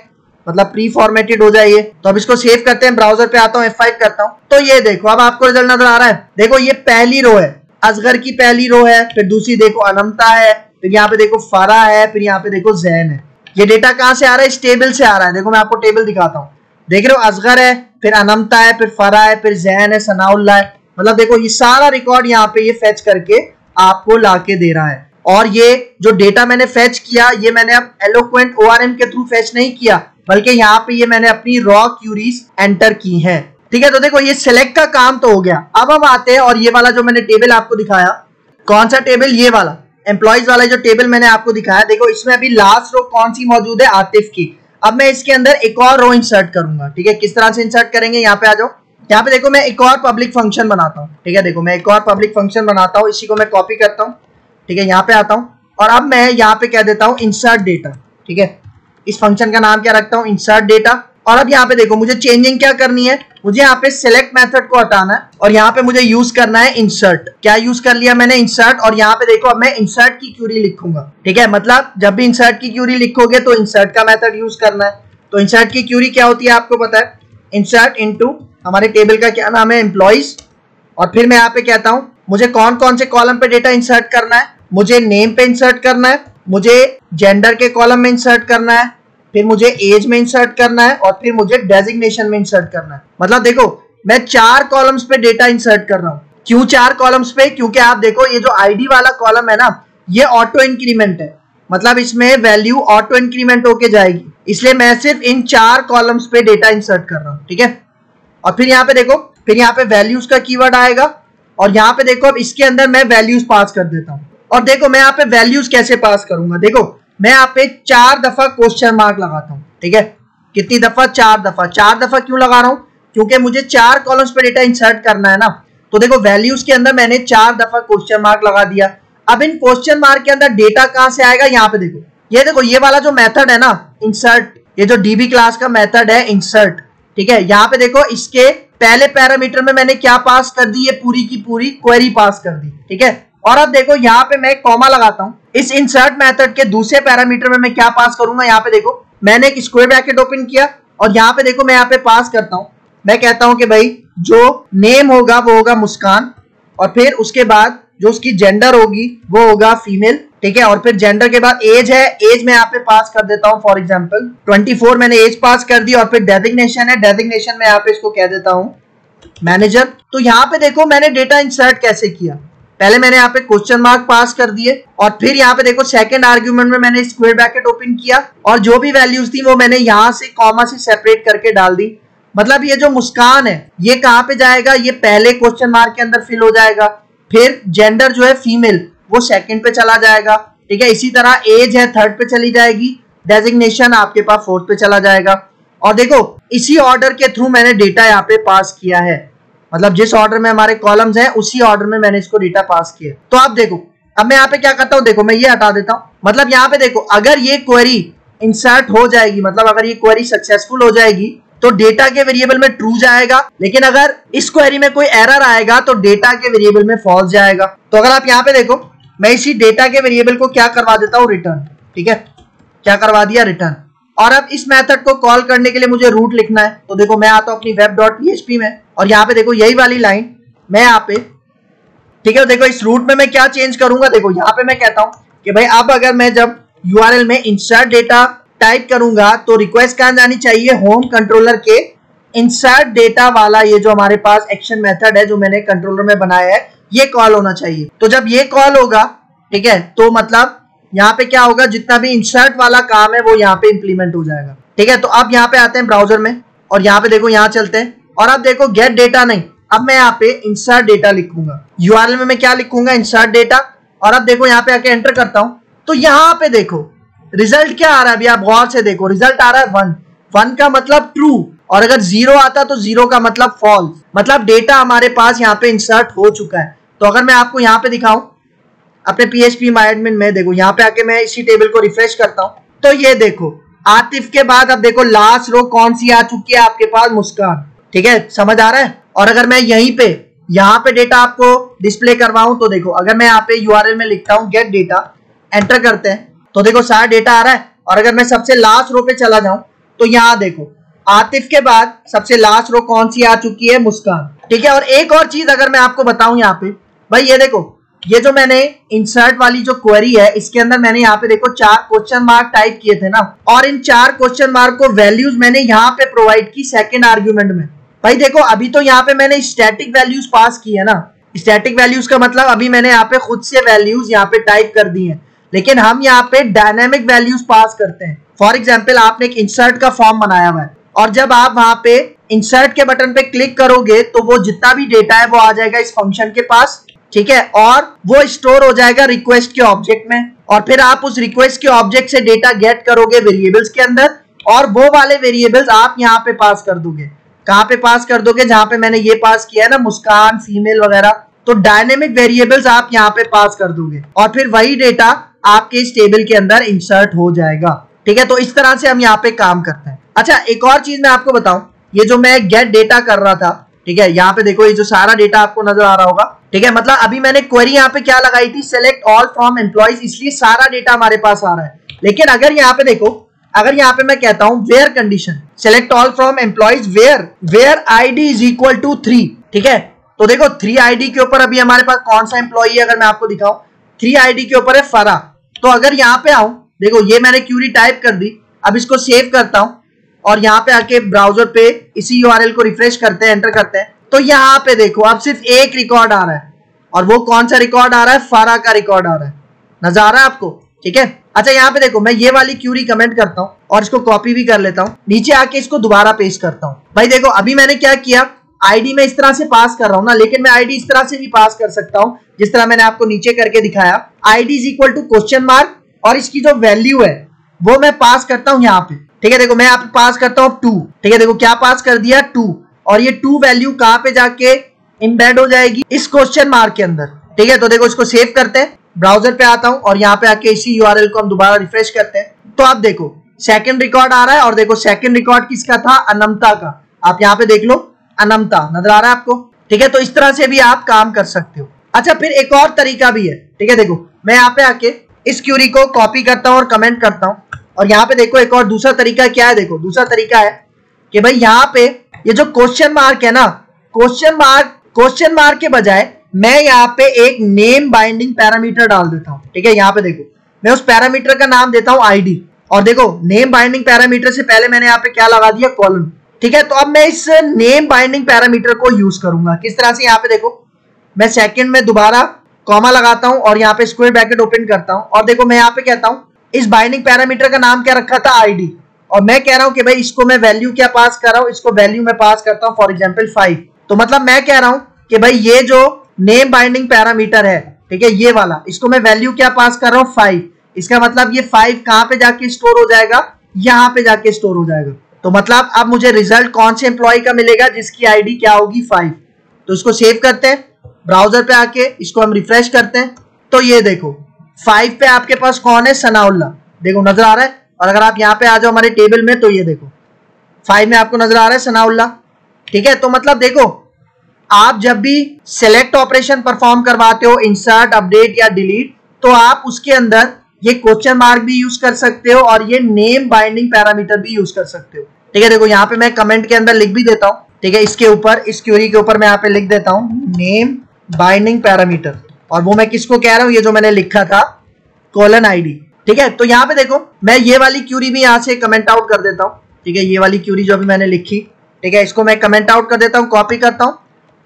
मतलब प्री फॉर्मेटेड हो जाए ये। तो अब इसको सेव करते हैं, ब्राउजर पे आता हूँ, F5 करता हूँ, तो ये देखो अब आपको रिजल्ट नजर आ रहा है। देखो ये पहली रो है, असगर की पहली रो है, फिर दूसरी देखो अनमता है, फिर यहाँ पे देखो फरा है, फिर यहाँ पे देखो जैन है। ये डेटा कहाँ से आ रहा है, इस टेबल से आ रहा है। देखो मैं आपको टेबल दिखाता हूँ, देख रहे हो, असगर है, फिर अनमता है, फिर फरा है, फिर जैन है, सनाउल्लाह है। मतलब देखो ये सारा रिकॉर्ड यहाँ पे ये फेच करके आपको लाके दे रहा है। और ये जो डेटा मैंने फेच किया, ये मैंने अब एलोक्वेंट ORM के थ्रू फेच नहीं किया, बल्कि यहाँ पे ये मैंने अपनी रॉ क्यूरीज एंटर की हैं। ठीक है, तो देखो ये सिलेक्ट का काम तो हो गया। अब हम आते हैं, और ये वाला जो मैंने टेबल आपको दिखाया, कौन सा टेबल, ये वाला एम्प्लॉइज वाला जो टेबल मैंने आपको दिखाया, देखो इसमें अभी लास्ट रो कौन सी मौजूद है, आतिफ की। अब मैं इसके अंदर एक और रो इंसर्ट करूंगा। ठीक है, किस तरह से इंसर्ट करेंगे, यहाँ पे आ जाओ। यहाँ पे देखो मैं एक और पब्लिक फंक्शन बनाता हूँ। ठीक है, देखो मैं एक और पब्लिक फंक्शन बनाता हूँ, इसी को मैं कॉपी करता हूँ, ठीक है, यहाँ पे आता हूँ और अब मैं यहाँ पे कह देता हूँ इंसर्ट डेटा। ठीक है, इस फंक्शन का नाम क्या रखता हूँ, इंसर्ट डेटा। और अब यहाँ पे देखो मुझे चेंजिंग क्या करनी है, मुझे यहाँ पे सिलेक्ट मेथड को हटाना है और यहाँ पे मुझे यूज करना है इंसर्ट। क्या यूज कर लिया मैंने, इंसर्ट। और यहाँ पे देखो अब मैं इंसर्ट की क्यूरी लिखूंगा। ठीक है, मतलब जब भी इंसर्ट की क्यूरी लिखोगे तो इंसर्ट का मेथड यूज करना है। तो इंसर्ट की क्यूरी क्या होती है आपको पता है, इंसर्ट इनटू हमारे टेबल का क्या नाम है, एम्प्लॉइज। और फिर मैं यहाँ पे कहता हूँ मुझे कौन कौन से कॉलम पे डेटा इंसर्ट करना है, मुझे नेम पे इंसर्ट करना है, मुझे जेंडर के कॉलम में इंसर्ट करना है, फिर मुझे एज में इंसर्ट करना है और फिर मुझे डेजिग्नेशन में इंसर्ट करना है। मतलब देखो मैं 4 कॉलम्स पे डेटा इंसर्ट कर रहा हूँ। क्यों 4 कॉलम्स पे, क्योंकि आप देखो ये जो आईडी वाला कॉलम है ना, ये ऑटो इंक्रीमेंट है, मतलब इसमें वैल्यू ऑटो इंक्रीमेंट होके जाएगी, इसलिए मैं सिर्फ इन 4 कॉलम्स पे डेटा इंसर्ट कर रहा हूँ। ठीक है, और फिर यहाँ पे देखो, फिर यहाँ पे वैल्यूज का कीवर्ड आएगा और यहाँ पे देखो अब इसके अंदर मैं वैल्यूज पास कर देता हूँ। और देखो मैं यहाँ पे वैल्यूज कैसे पास करूंगा, देखो मैं यहाँ पे 4 दफा क्वेश्चन मार्क लगाता हूँ। ठीक है, कितनी दफा, 4 दफा। 4 दफा क्यों लगा रहा हूँ, क्योंकि मुझे 4 कॉलम्स पे डेटा इंसर्ट करना है ना। तो देखो वैल्यूज के अंदर मैंने 4 दफा क्वेश्चन मार्क लगा दिया। अब इन क्वेश्चन मार्क के अंदर डेटा कहां से आएगा, यहाँ पे देखो ये वाला जो मेथड है ना इंसर्ट, ये जो डीबी क्लास का मेथड है इंसर्ट। ठीक है, यहाँ पे देखो इसके पहले पैरामीटर में मैंने क्या पास कर दी, ये पूरी की पूरी क्वेरी पास कर दी। ठीक है, और अब देखो यहाँ पे मैं कॉमा लगाता हूँ। इस इंसर्ट मेथड के दूसरे पैरामीटर में मैं क्या पास करूंगा, यहाँ पे देखो मैंने एक स्क्वायर ब्रैकेट ओपन किया और यहाँ पे देखो मैं यहाँ पे पास करता हूँ, मैं कहता हूँ कि भाई जो नेम होगा वो होगा मुस्कान और फिर उसके बाद जो उसकी जेंडर होगी वो होगा फीमेल। ठीक है, और फिर जेंडर के बाद एज है, एज मैं यहाँ पे पास कर देता हूँ फॉर एग्जांपल 24 मैंने एज पास कर दी। और फिर डेजिग्नेशन है, डेजिग्नेशन में यहाँ पे इसको कह देता हूँ मैनेजर। तो यहाँ पे देखो मैंने डेटा इंसर्ट कैसे किया, पहले मैंने यहाँ पे क्वेश्चन मार्क पास कर दिए और फिर यहाँ पे देखो सेकंड आर्ग्यूमेंट में मैंने स्क्वायर ब्रैकेट ओपन किया और जो भी वैल्यूज थी वो मैंने यहाँ से कॉमा से सेपरेट करके डाल दी। मतलब ये जो मुस्कान है ये कहाँ पे जाएगा, ये पहले क्वेश्चन मार्क के अंदर फिल हो जाएगा, फिर जेंडर जो है फीमेल वो सेकंड पे चला जाएगा। ठीक है, इसी तरह एज है थर्ड पे चली जाएगी, डेजिग्नेशन आपके पास फोर्थ पे चला जाएगा। और देखो इसी ऑर्डर के थ्रू मैंने डेटा यहाँ पे पास किया है, मतलब जिस ऑर्डर में हमारे कॉलम्स हैं उसी ऑर्डर में मैंने इसको डेटा पास किया। तो आप देखो अब मैं यहाँ पे क्या करता हूँ, देखो मैं ये हटा देता हूँ। मतलब यहाँ पे देखो अगर ये क्वेरी इंसर्ट हो जाएगी, मतलब अगर ये क्वेरी सक्सेसफुल हो जाएगी तो डेटा के वेरिएबल में ट्रू जाएगा, लेकिन अगर इस क्वेरी में कोई एरर आएगा तो डेटा के वेरिएबल में फॉल्स जाएगा। तो अगर आप यहाँ पे देखो मैं इसी डेटा के वेरिएबल को क्या करवा देता हूँ, रिटर्न। ठीक है, क्या करवा दिया, रिटर्न। और अब इस मेथड को कॉल करने के लिए मुझे रूट लिखना है। तो देखो मैं आता हूँ अपनी web.php में और यहाँ पे देखो यही वाली लाइन मैं यहाँ पे, ठीक है, देखो इस रूट में मैं क्या चेंज करूंगा, देखो यहाँ पे मैं कहता हूँ कि भाई अब अगर मैं जब URL में इंसर्ट डेटा टाइप करूंगा तो रिक्वेस्ट कहां जानी चाहिए, होम कंट्रोलर के इंसर्ट डेटा वाला ये जो हमारे पास एक्शन मेथड है जो मैंने कंट्रोलर में बनाया है ये कॉल होना चाहिए। तो जब ये कॉल होगा, ठीक है, तो मतलब यहाँ पे क्या होगा, जितना भी इंसर्ट वाला काम है वो यहाँ पे इंप्लीमेंट हो जाएगा। ठीक है, तो अब यहाँ पे आते हैं ब्राउजर में और यहाँ पे देखो यहाँ चलते हैं और अब देखो गेट डेटा नहीं, अब मैं यहाँ पे इंसर्ट डेटा लिखूंगा। URL में मैं क्या लिखूंगा, इंसर्ट डेटा। और अब देखो यहाँ पे आके एंटर करता हूँ तो यहाँ पे देखो रिजल्ट क्या आ रहा है, अभी आप गौर से देखो रिजल्ट आ रहा है 1, 1 का मतलब ट्रू और अगर 0 आता तो 0 का मतलब फॉल्स, मतलब डेटा हमारे पास यहाँ पे इंसर्ट हो चुका है। तो अगर मैं आपको यहाँ पे दिखाऊं अपने phpMyAdmin में, देखो यहाँ पे आके मैं इसी टेबल को रिफ्रेश करता हूँ तो ये देखो आतिफ के बाद अब देखो लास्ट रो कौन सी आ चुकी है आपके पास, मुस्कान। ठीक है, समझ आ रहा है। और अगर मैं यहीं पे यहाँ पे डेटा आपको डिस्प्ले करवाऊं तो देखो अगर मैं यहाँ पे URL में लिखता हूँ गेट डेटा, एंटर करते हैं तो देखो सारा डेटा आ रहा है। और अगर मैं सबसे लास्ट रो पे चला जाऊं तो यहाँ देखो आतिफ के बाद सबसे लास्ट रो कौन सी आ चुकी है, मुस्कान। ठीक है, और एक और चीज अगर मैं आपको बताऊं यहाँ पे, भाई ये देखो ये जो मैंने इंसर्ट वाली जो क्वेरी है इसके अंदर मैंने यहाँ पे देखो 4 क्वेश्चन मार्क टाइप किए थे ना, और इन 4 क्वेश्चन मार्क को वैल्यूज मैंने यहाँ पे प्रोवाइड की सेकंड आर्ग्यूमेंट में। भाई देखो अभी तो यहाँ पे मैंने स्टैटिक वैल्यूज पास की है ना, स्टैटिक वैल्यूज का मतलब अभी मैंने यहाँ पे खुद से वैल्यूज यहाँ पे टाइप कर दी है, लेकिन हम यहाँ पे डायनेमिक वैल्यूज पास करते हैं। फॉर एग्जाम्पल आपने एक इंसर्ट का फॉर्म बनाया हुआ है और जब आप वहां पे इंसर्ट के बटन पे क्लिक करोगे तो वो जितना भी डेटा है वो आ जाएगा इस फंक्शन के पास। ठीक है, और वो स्टोर हो जाएगा रिक्वेस्ट के ऑब्जेक्ट में और फिर आप उस रिक्वेस्ट के ऑब्जेक्ट से डेटा गेट करोगे वेरिएबल्स के अंदर और वो वाले वेरिएबल्स आप यहाँ पे पास कर दोगे। कहाँ पे पास कर दोगे, जहां पे मैंने ये पास किया है ना मुस्कान, फीमेल वगैरह, तो डायनेमिक वेरिएबल्स आप यहाँ पे पास कर दोगे और फिर वही डेटा आपके इस टेबल के अंदर इंसर्ट हो जाएगा। ठीक है, तो इस तरह से हम यहाँ पे काम करते हैं। अच्छा, एक और चीज मैं आपको बताऊं, ये जो मैं गेट डेटा कर रहा था, ठीक है, यहाँ पे देखो ये जो सारा डेटा आपको नजर आ रहा होगा। ठीक है, मतलब अभी मैंने क्वेरी यहाँ पे क्या लगाई थी, सेलेक्ट ऑल फ्रॉम एम्प्लॉइज, इसलिए सारा डेटा हमारे पास आ रहा है। लेकिन अगर यहाँ पे देखो, अगर यहाँ पे मैं कहता हूं where condition, select all from employees where ID is equal to 3, ठीक है, तो देखो 3 आईडी के ऊपर अभी हमारे पास कौन सा एम्प्लॉई है, अगर मैं आपको दिखाऊं 3 आईडी के ऊपर है फरा। तो अगर यहाँ पे आऊं, देखो ये मैंने क्यूरी टाइप कर दी, अब इसको सेव करता हूं और यहाँ पे आके ब्राउजर पे इसी यूआरएल को रिफ्रेश करते हैं, एंटर करते हैं, तो यहाँ पे देखो अब सिर्फ एक रिकॉर्ड आ रहा है, और वो कौन सा रिकॉर्ड आ रहा है, फरा का रिकॉर्ड आ रहा है। नजर आ रहा है आपको? ठीक है, अच्छा यहाँ पे देखो मैं ये वाली क्यूरी कमेंट करता हूँ और इसको कॉपी भी कर लेता हूँ, नीचे आके इसको दोबारा पेस्ट करता हूँ। भाई देखो अभी मैंने क्या किया, आईडी में इस तरह से पास कर रहा हूँ ना, लेकिन मैं आईडी इस तरह से भी पास कर सकता हूँ जिस तरह मैंने आपको नीचे करके दिखाया, ID is equal to question mark, और इसकी जो वैल्यू है वो मैं पास करता हूँ यहाँ पे। ठीक है, देखो मैं यहाँ पे पास करता हूँ 2, ठीक है, देखो क्या पास कर दिया 2, और ये 2 वैल्यू कहाँ पे जाके इम्बेड हो जाएगी, इस क्वेश्चन मार्क के अंदर। ठीक है, तो देखो इसको सेव करते हैं, ब्राउजर पे आता हूं और यहाँ पे आके इसी यूआरएल को हम दोबारा रिफ्रेश करते हैं, तो आप देखो सेकंड रिकॉर्ड आ रहा है, और देखो सेकंड रिकॉर्ड किसका था, अनमता का। आप यहाँ पे देख लो अनमता नजर आ रहा है आपको। ठीक है, तो इस तरह से भी आप काम कर सकते हो। अच्छा, फिर एक और तरीका भी है। ठीक है, देखो मैं यहाँ पे आके इस क्यूरी को कॉपी करता हूँ और कमेंट करता हूँ, और यहाँ पे देखो एक और दूसरा तरीका क्या है, देखो दूसरा तरीका है कि भाई यहाँ पे ये जो क्वेश्चन मार्क है ना, क्वेश्चन मार्क के बजाय मैं यहाँ पे एक नेम बाइंडिंग पैरामीटर डाल देता हूँ। ठीक है, यहाँ पे देखो मैं उस पैरामीटर का नाम देता हूँ आईडी, और देखो नेम बाइंडिंग पैरामीटर से पहले मैंने यहाँ पे क्या लगा दिया, कॉलन। ठीक है, तो अब मैं इस नेम बाइंडिंग पैरामीटर को यूज करूंगा किस तरह से, यहाँ पे देखो मैं सेकंड में दोबारा कॉमा लगाता हूँ और यहाँ पे स्क्वायर ब्रैकेट ओपन करता हूँ, और देखो मैं यहाँ पे कहता हूँ इस बाइंडिंग पैरामीटर का नाम क्या रखा था, आईडी, और मैं कह रहा हूँ कि भाई इसको मैं वैल्यू क्या पास कर रहा हूँ, इसको वैल्यू मैं पास करता हूँ फॉर एग्जाम्पल 5। तो मतलब मैं कह रहा हूँ कि भाई ये जो नेम बाइंडिंग पैरामीटर है, ठीक है, ये वाला, इसको मैं वैल्यू क्या पास कर रहा हूँ 5। इसका मतलब ये 5 कहाँ पे जाके स्टोर हो जाएगा, यहाँ पे जाके स्टोर हो जाएगा। तो मतलब अब मुझे रिजल्ट कौन से एम्प्लॉय का मिलेगा, जिसकी आईडी क्या होगी 5। तो इसको सेव करते हैं, ब्राउजर पे आके इसको हम रिफ्रेश करते हैं, तो ये देखो 5 पे आपके पास कौन है, सनाउल्लाह, देखो नजर आ रहा है। और अगर आप यहाँ पे आ जाओ हमारे टेबल में, तो ये देखो 5 में आपको नजर आ रहा है सनाउल्लाह। ठीक है, तो मतलब देखो आप जब भी सेलेक्ट ऑपरेशन परफॉर्म करवाते हो, इंसर्ट, अपडेट या डिलीट, तो आप उसके अंदर ये क्वेश्चन मार्क भी यूज कर सकते हो और ये नेम बाइंडिंग पैरामीटर भी यूज कर सकते हो। ठीक है, देखो यहाँ पे मैं कमेंट के अंदर लिख भी देता हूँ। ठीक है, इसके ऊपर, इस क्वेरी के ऊपर मैं यहाँ पे लिख देता हूँ नेम बाइंडिंग पैरामीटर, और वो मैं किसको कह रहा हूँ, ये जो मैंने लिखा था कॉलन आईडी। ठीक है, तो यहाँ पे देखो मैं ये वाली क्यूरी भी यहाँ से कमेंट आउट कर देता हूँ। ठीक है, ये वाली क्यूरी जो अभी मैंने लिखी, ठीक है, इसको मैं कमेंट आउट कर देता हूँ, कॉपी करता हूँ,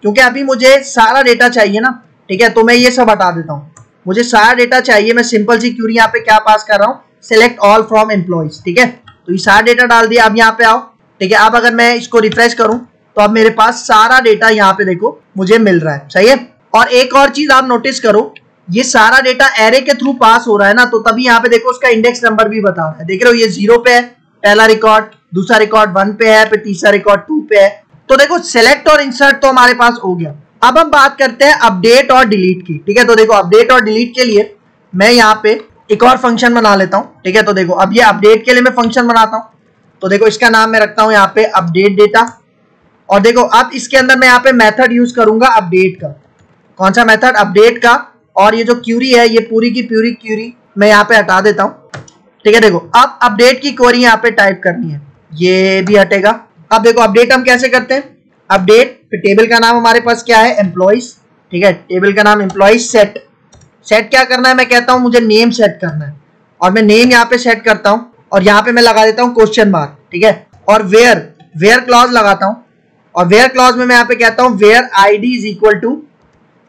क्योंकि अभी मुझे सारा डेटा चाहिए ना। ठीक है, तो मैं ये सब हटा देता हूँ, मुझे सारा डेटा चाहिए। मैं सिंपल सी क्यूरी यहाँ पे क्या पास कर रहा हूँ, सेलेक्ट ऑल फ्रॉम एम्प्लॉइज। ठीक है, तो ये सारा डेटा डाल दिया। अब यहाँ पे आओ, ठीक है, अब अगर मैं इसको रिफ्रेश करूँ तो अब मेरे पास सारा डेटा यहाँ पे देखो मुझे मिल रहा है। सही है, और एक और चीज आप नोटिस करो, ये सारा डेटा एरे के थ्रू पास हो रहा है ना, तो तभी यहाँ पे देखो उसका इंडेक्स नंबर भी बता रहा है। देख रहे हो, ये 0 पे है पहला रिकॉर्ड, दूसरा रिकॉर्ड 1 पे है, फिर तीसरा रिकॉर्ड 2 पे है। तो देखो सेलेक्ट और इंसर्ट तो हमारे पास हो गया। अब हम बात करते हैं अपडेट और डिलीट की। ठीक है, तो देखो अपडेट और डिलीट के लिए मैं यहाँ पे एक और फंक्शन बना लेता हूँ। ठीक है, तो देखो अब ये अपडेट के लिए मैं फंक्शन बनाता हूँ, तो देखो इसका नाम मैं रखता हूँ यहाँ पे अपडेट डेटा, और देखो अब इसके अंदर मैं यहाँ पे मेथड यूज करूंगा अपडेट का। कौन सा मेथड, अपडेट का। और ये जो क्यूरी है, ये पूरी की पूरी क्यूरी मैं यहाँ पे हटा देता हूँ। ठीक है, देखो अब अपडेट की क्वेरी यहाँ पे टाइप करनी है, ये भी हटेगा। अब देखो अपडेट हम कैसे करते हैं, अपडेट, फिर टेबल का नाम हमारे पास क्या है, एम्प्लॉइज। ठीक है, टेबल का नाम एम्प्लॉइज, सेट क्या करना है, मैं कहता हूँ मुझे नेम सेट करना है, और मैं नेम यहाँ पे सेट करता हूँ, और यहाँ पे मैं लगा देता हूँ क्वेश्चन मार्क। ठीक है, और वेयर क्लॉज लगाता हूँ, और वेयर क्लॉज में मैं यहाँ पे कहता हूँ where ID is equal to,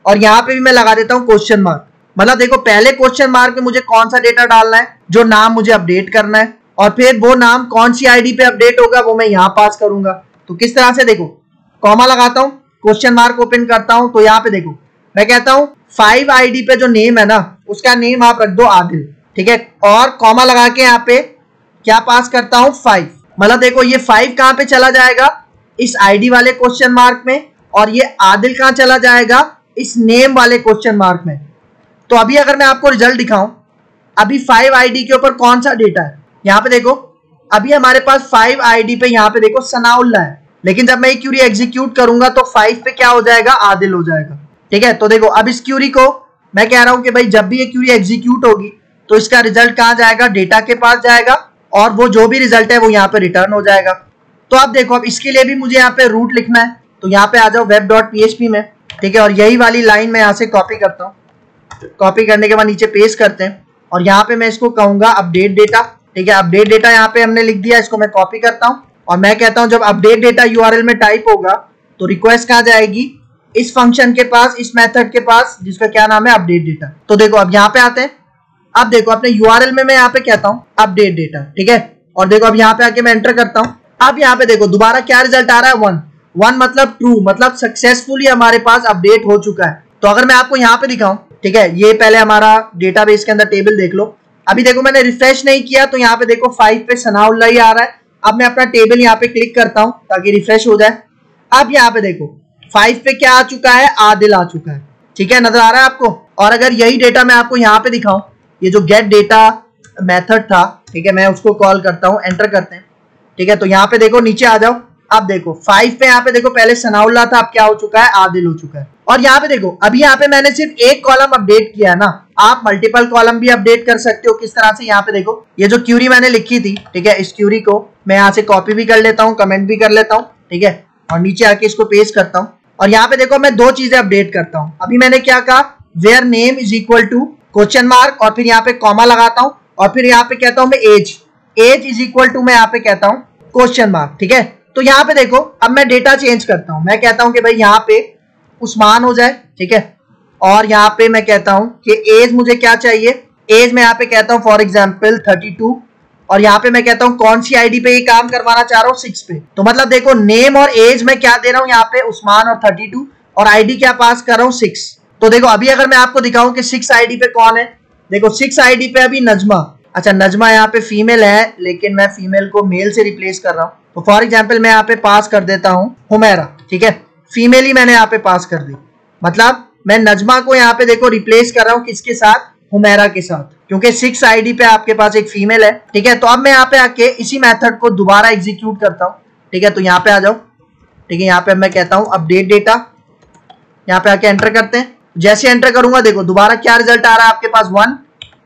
और यहाँ पे भी मैं लगा देता हूँ क्वेश्चन मार्क। मतलब देखो पहले क्वेश्चन मार्क में मुझे कौन सा डेटा डालना है, जो नाम मुझे अपडेट करना है, और फिर वो नाम कौन सी आईडी पे अपडेट होगा वो मैं यहाँ पास करूंगा। तो किस तरह से, देखो कॉमा लगाता हूँ, क्वेश्चन मार्क ओपन करता हूँ, तो यहाँ पे देखो मैं कहता हूँ 5 आईडी पे जो नेम है ना, उसका नेम आप रख दो आदिल। ठीक है, और कॉमा लगा के यहाँ पे क्या पास करता हूँ 5। मतलब देखो ये 5 कहाँ पे चला जाएगा, इस आईडी वाले क्वेश्चन मार्क में, और ये आदिल कहाँ चला जाएगा, इस नेम वाले क्वेश्चन मार्क में। तो अभी अगर मैं आपको रिजल्ट दिखाऊं, अभी 5 आईडी के ऊपर कौन सा डेटा है, यहाँ पे देखो अभी हमारे पास 5 आईडी पे यहाँ पे देखो सनाउल्लाह है, लेकिन जब मैं ये क्यूरी एग्जीक्यूट करूंगा तो 5 पे क्या हो जाएगा, आदिल हो जाएगा। ठीक है, तो देखो अब इस क्यूरी को मैं कह रहा हूं कि भाई जब भी ये क्यूरी एग्जीक्यूट होगी तो इसका रिजल्ट कहां जाएगा, डेटा के पास जाएगा, और वो जो भी रिजल्ट है वो यहाँ पे रिटर्न हो जाएगा। तो अब देखो, अब इसके लिए भी मुझे यहाँ पे रूट लिखना है, तो यहाँ पे आ जाओ web.php में। ठीक है, और यही वाली लाइन मैं यहाँ से कॉपी करता हूँ। कॉपी करने के बाद नीचे पेस्ट करते हैं, और यहाँ पे मैं इसको कहूंगा अपडेट डेटा। ठीक है, अपडेट डेटा यहाँ पे हमने लिख दिया, इसको मैं कॉपी करता हूँ और मैं कहता हूँ जब अपडेट डेटा यूआरएल में टाइप होगा तो रिक्वेस्ट कहाँ जाएगी, इस फंक्शन के पास, इस मेथड के पास, जिसका क्या नाम है, अपडेट डेटा। तो देखो अब यहाँ पे आते हैं, अब देखो अपने यूआरएल में मैं यहाँ पे कहता हूँ अपडेट डेटा। ठीक है, और देखो अब यहाँ पे आके मैं एंटर करता हूँ। अब यहाँ पे देखो दोबारा क्या रिजल्ट आ रहा है, 1 मतलब ट्रू, मतलब सक्सेसफुली हमारे पास अपडेट हो चुका है। तो अगर मैं आपको यहाँ पे दिखाऊं, ठीक है, ये पहले हमारा डेटाबेस के अंदर टेबल देख लो। अभी देखो मैंने रिफ्रेश नहीं किया तो यहाँ पे देखो 5 पे सनाउल्लाह ही आ रहा है। अब मैं अपना टेबल यहाँ पे क्लिक करता हूँ ताकि रिफ्रेश हो जाए। अब यहाँ पे देखो 5 पे क्या आ चुका है, आदिल आ चुका है। ठीक है, नजर आ रहा है आपको। और अगर यही डेटा मैं आपको यहाँ पे दिखाऊं, ये जो गेट डेटा मेथड था, ठीक है, मैं उसको कॉल करता हूँ, एंटर करते हैं। ठीक है, तो यहाँ पे देखो नीचे आ जाओ। अब देखो 5 पे यहाँ पे देखो पहले सनाउल्लाह था, अब क्या हो चुका है, आदिल हो चुका है। और यहाँ पे देखो अभी यहाँ पे मैंने सिर्फ एक कॉलम अपडेट किया ना, आप मल्टीपल कॉलम भी अपडेट कर सकते हो। किस तरह से, यहाँ पे देखो ये जो क्यूरी मैंने लिखी थी, ठीक है, इस क्यूरी को मैं यहाँ से कॉपी भी कर लेता हूँ, कमेंट भी कर लेता हूँ। ठीक है, और नीचे आके इसको पेस्ट करता हूँ, और यहाँ पे देखो मैं 2 चीजें अपडेट करता हूँ। अभी मैंने क्या कहा, where name is equal to question mark, और फिर यहाँ पे कॉमा लगाता हूँ, और फिर यहाँ पे कहता हूँ मैं एज इज इक्वल टू, मैं यहाँ पे कहता हूँ क्वेश्चन मार्क। ठीक है, तो यहाँ पे देखो अब मैं डेटा चेंज करता हूँ, मैं कहता हूँ कि भाई यहाँ पे उस्मान हो जाए। ठीक है, और यहाँ पे मैं कहता हूँ कि एज मुझे क्या चाहिए, एज मैं यहाँ पे कहता हूँ फॉर एग्जाम्पल 32, और यहाँ पे मैं कहता हूँ कौन सी आईडी पे ये काम करवाना चाह रहा हूँ, 6 पे। तो मतलब देखो नेम और एज में क्या दे रहा हूँ यहाँ पे, उस्मान और 32, और आईडी क्या पास कर रहा हूँ, 6। तो देखो अभी अगर मैं आपको दिखाऊं कि 6 आईडी पे कौन है, देखो 6 आईडी पे अभी नजमा। अच्छा, नजमा यहाँ पे फीमेल है, लेकिन मैं फीमेल को मेल से रिप्लेस कर रहा हूँ। तो फॉर एग्जाम्पल मैं यहाँ पे पास कर देता हूँ हुमैरा। ठीक है, फीमेल ही मैंने यहाँ पे पास कर दी, मतलब मैं नजमा को यहाँ पे देखो रिप्लेस कर रहा हूँ किसके साथ, हुमैरा के साथ, क्योंकि 6 आईडी पे आपके पास एक फीमेल है। ठीक है, तो अब मैं यहाँ पे आके इसी मेथड को दोबारा एग्जीक्यूट करता हूँ। ठीक है, तो यहाँ पे आ जाओ। ठीक है, यहाँ पे मैं कहता हूँ अपडेट डेटा, यहाँ पे आके एंटर करते हैं। जैसे एंटर करूंगा देखो दोबारा क्या रिजल्ट आ रहा है आपके पास, 1।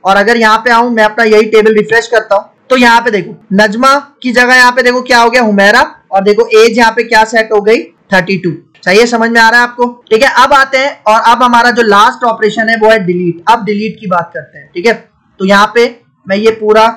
और अगर यहाँ पे आऊं, मैं अपना यही टेबल रिफ्रेश करता हूँ, तो यहाँ पे देखो नजमा की जगह यहाँ पे देखो क्या हो गया, हुमैरा, और देखो एज यहाँ पे क्या सेट हो गई, 32। सही है, समझ में आ रहा है आपको। ठीक है, अब आते हैं, और अब हमारा जो लास्ट ऑपरेशन है वो है डिलीट। अब डिलीट की बात करते हैं। ठीक है, तो यहाँ पे मैं ये पूरा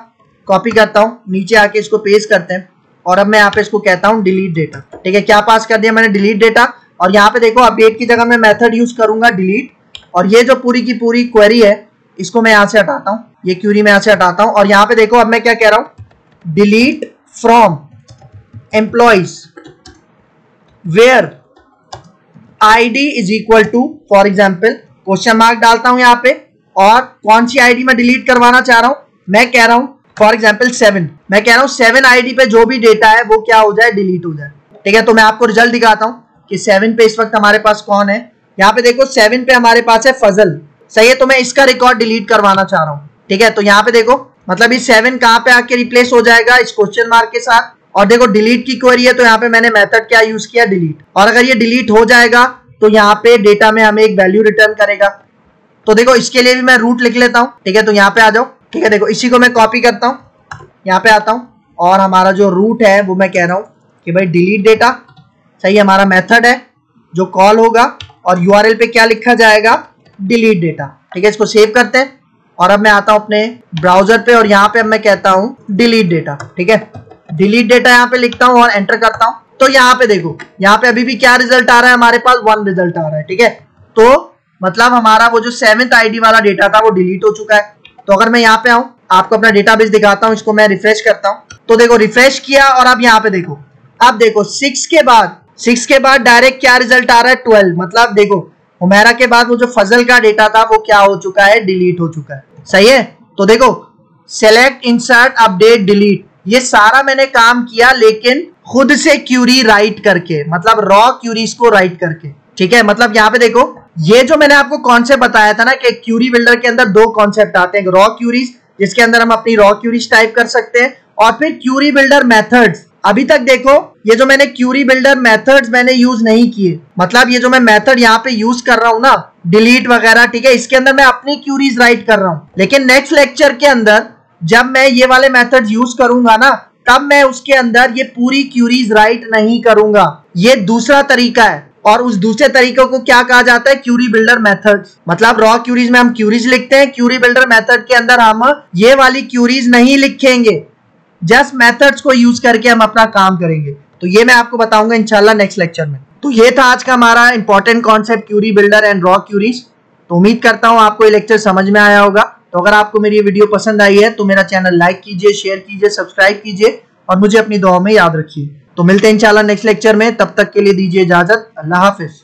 कॉपी करता हूँ, नीचे आके इसको पेस्ट करते हैं, और अब मैं यहाँ पे इसको कहता हूँ डिलीट डेटा। ठीक है, क्या पास कर दिया मैंने, डिलीट डेटा। और यहाँ पे देखो अपडेट की जगह मैं मेथड यूज करूंगा डिलीट, और ये जो पूरी की पूरी क्वेरी है इसको मैं यहाँ से हटाता हूँ, ये क्यूरी मैं यहाँ से हटाता हूँ। और यहाँ पे देखो अब मैं क्या कह रहा हूँ, delete from employees where ID is equal to, for example question mark डालता हूँ यहाँ पे, और कौन सी आईडी में डिलीट करवाना चाह रहा हूँ, मैं कह रहा हूँ फॉर एग्जाम्पल 7। मैं कह रहा हूँ 7 आईडी पे जो भी डेटा है वो क्या हो जाए, डिलीट हो जाए। ठीक है, तो मैं आपको रिजल्ट दिखाता हूँ कि 7 पे इस वक्त हमारे पास कौन है। यहाँ पे देखो 7 पे हमारे पास है फजल। सही है, तो मैं इसका रिकॉर्ड डिलीट करवाना चाह रहा हूँ। ठीक है, तो यहाँ पे देखो मतलब इस 7 कहाँ पे आके रिप्लेस हो जाएगा, इस क्वेश्चन मार्क के साथ। और देखो डिलीट की क्वेरी है, तो यहाँ पे मैंने मेथड क्या यूज किया, डिलीट। और अगर ये डिलीट हो जाएगा तो यहाँ पे डेटा में हमें एक वैल्यू रिटर्न करेगा। तो देखो इसके लिए भी मैं रूट लिख लेता हूँ। ठीक है, तो यहाँ पे आ जाओ। ठीक है, देखो इसी को मैं कॉपी करता हूँ, यहाँ पे आता हूँ, और हमारा जो रूट है वो मैं कह रहा हूँ कि भाई डिलीट डेटा। सही, हमारा मेथड है जो कॉल होगा, और यूआरएल पे क्या लिखा जाएगा, डिलीट डेटा। ठीक है, इसको सेव करते हैं, और अब मैं आता हूं अपने ब्राउजर पे, और यहाँ पे अब मैं कहता हूं डिलीट डेटा। ठीक है, डिलीट डेटा यहाँ पे लिखता हूं और एंटर करता हूं। तो यहाँ पे देखो, यहाँ पे अभी भी क्या रिजल्ट आ रहा है, हमारे पास 1 रिजल्ट आ रहा है। ठीक है, तो मतलब हमारा वो जो 7th आईडी वाला डेटा था वो डिलीट हो चुका है। तो अगर मैं यहाँ पे आऊं, आपको अपना डेटाबेस दिखाता हूँ, इसको मैं रिफ्रेश करता हूँ। तो देखो रिफ्रेश किया, और अब यहाँ पे देखो, अब देखो 6 के बाद डायरेक्ट क्या रिजल्ट आ रहा है, 12। मतलब देखो हुमैरा के बाद वो जो फजल का डेटा था वो क्या हो चुका है, डिलीट हो चुका है। सही है, तो देखो सेलेक्ट, इंसर्ट, अपडेट, डिलीट, ये सारा मैंने काम किया, लेकिन खुद से क्यूरी राइट करके, मतलब रॉ क्यूरीज को राइट करके। ठीक है, मतलब यहाँ पे देखो ये जो मैंने आपको कॉन्सेप्ट बताया था ना कि क्यूरी बिल्डर के अंदर दो कॉन्सेप्ट आते हैं, रॉ क्यूरीज जिसके अंदर हम अपनी रॉ क्यूरीज टाइप कर सकते हैं, और फिर क्यूरी बिल्डर मेथड्स। अभी तक देखो ये जो मैंने क्यूरी बिल्डर मेथड्स मैंने यूज नहीं किए, मतलब ये जो मैं मेथड यहाँ पे यूज कर रहा हूँ ना, डिलीट वगैरह, ठीक है, इसके अंदर मैं अपनी क्यूरीज राइट कर रहा हूँ। लेकिन नेक्स्ट लेक्चर के अंदर जब मैं ये वाले मेथड यूज करूंगा ना, तब मैं उसके अंदर ये पूरी क्यूरीज राइट नहीं करूंगा। ये दूसरा तरीका है, और उस दूसरे तरीके को क्या कहा जाता है, क्यूरी बिल्डर मेथड्स। मतलब रॉ क्यूरीज में हम क्यूरीज लिखते हैं, क्यूरी बिल्डर मेथड के अंदर हम ये वाली क्यूरीज नहीं लिखेंगे, जस्ट मेथड्स को यूज करके हम अपना काम करेंगे। तो ये मैं आपको बताऊंगा इंशाल्लाह नेक्स्ट लेक्चर में। तो ये था आज का हमारा important concept, query builder and raw queries. तो उम्मीद करता हूं आपको ये लेक्चर समझ में आया होगा। तो अगर आपको मेरी ये वीडियो पसंद आई है तो मेरा चैनल लाइक कीजिए, शेयर कीजिए, सब्सक्राइब कीजिए, और मुझे अपनी दुआ में याद रखिए। तो मिलते हैं इंशाल्लाह नेक्स्ट लेक्चर में, तब तक के लिए दीजिए इजाजत। अल्लाह हाफिज।